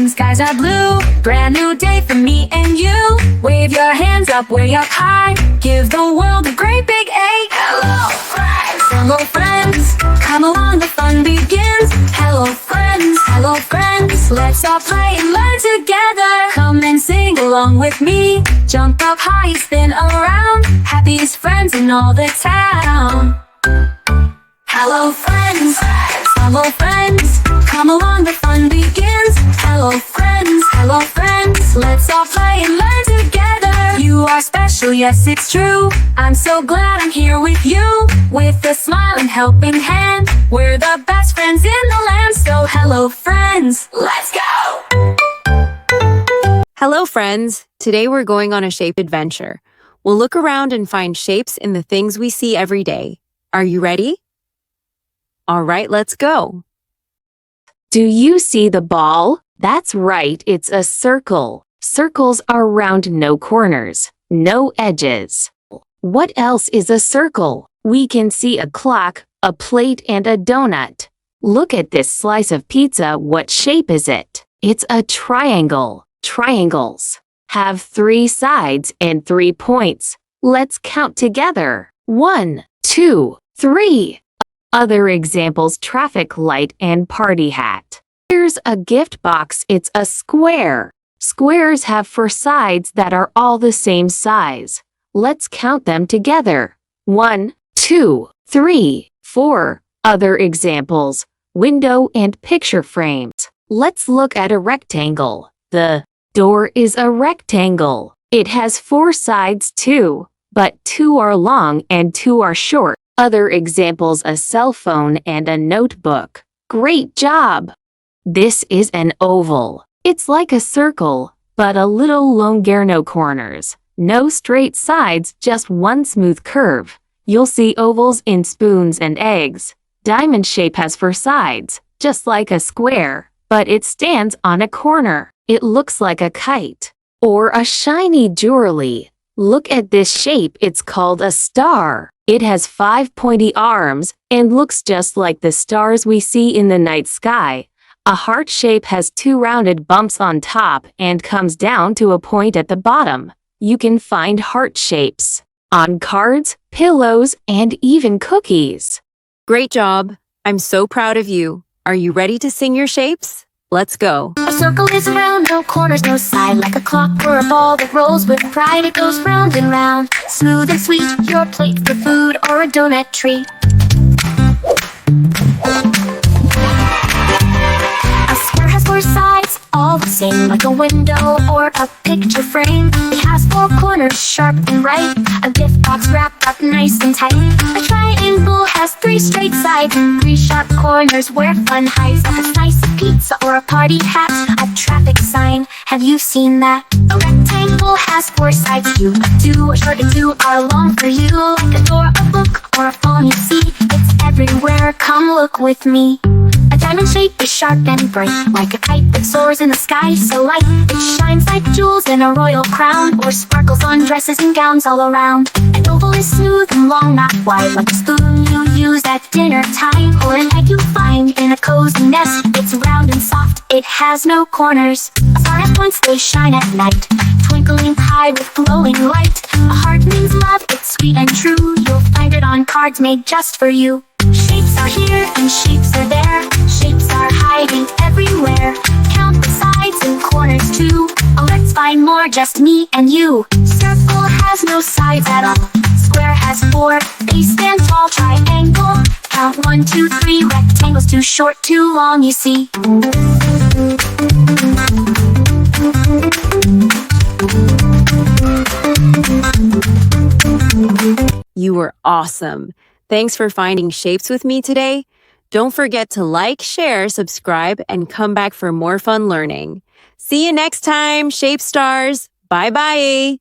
skies are blue. Brand new day for me and you. Wave your hands up way up high. Give the world a great big A. Hello friends, hello friends. Come along, the fun begins. Hello friends, let's all play and learn together. Come and sing along with me. Jump up high, spin around. Happiest friends in all the town. Hello friends, come along, the fun begins. Hello friends, let's all play and learn together. You are special, yes it's true. I'm so glad I'm here with you. With a smile and helping hand, we're the best friends in the land. So hello friends, let's go! Hello friends! Today we're going on a shape adventure. We'll look around and find shapes in the things we see every day. Are you ready? All right, let's go. Do you see the ball? That's right, it's a circle. Circles are round, no corners, no edges. What else is a circle? We can see a clock, a plate, and a donut. Look at this slice of pizza. What shape is it? It's a triangle. Triangles have 3 sides and 3 points. Let's count together. 1, 2, 3. Other examples: traffic light and party hat. Here's a gift box. It's a square. Squares have 4 sides that are all the same size. Let's count them together. 1, 2, 3, 4. Other examples: window and picture frames. Let's look at a rectangle. The door is a rectangle. It has 4 sides too, but 2 are long and 2 are short. Other examples: a cell phone and a notebook. Great job! This is an oval. It's like a circle, but a little longer, no corners. No straight sides, just one smooth curve. You'll see ovals in spoons and eggs. Diamond shape has 4 sides, just like a square, but it stands on a corner. It looks like a kite or a shiny jewelry. Look at this shape. It's called a star. It has 5 pointy arms and looks just like the stars we see in the night sky. A heart shape has 2 rounded bumps on top and comes down to a point at the bottom. You can find heart shapes on cards, pillows, and even cookies. Great job! I'm so proud of you. Are you ready to sing your shapes? Let's go. A circle is round, no corners, no side. Like a clock or a ball that rolls with pride. It goes round and round, smooth and sweet. Your plate for food or a donut treat. A square has 4 sides, all the same. Like a window or a picture frame. It has 4 corners, sharp and bright. A gift box wrapped up nice and tight. A triangle has 3 straight sides, 3 sharp corners where fun hides. Like a slice of pizza or a party hat. A traffic sign, have you seen that? A rectangle has 4 sides too. 2 are short and 2 are long for you. Like a door, a book, or a phone, you see. It's everywhere, come look with me. A diamond shape is sharp and bright. Like a kite that soars in the sky so light. It shines like jewels in a royal crown, or sparkles on dresses and gowns all around. An oval is smooth and long, not wide. Like a spoon you use at dinner time, or an egg you find in a cozy nest. It's round and soft, it has no corners. A star has points, they shine at night, twinkling high with glowing light. A heart means love, it's sweet and true. You'll find it on cards made just for you. Shapes are here and shapes are there. Shapes are hiding everywhere. Count the sides and corners too. Oh, let's find more, just me and you. Circle has no sides at all. Square has 4, they stand tall. Triangle, count 1, 2, 3. Rectangle's too short, too long, you see. You were awesome. Thanks for finding shapes with me today. Don't forget to like, share, subscribe, and come back for more fun learning. See you next time, Shape Stars. Bye-bye.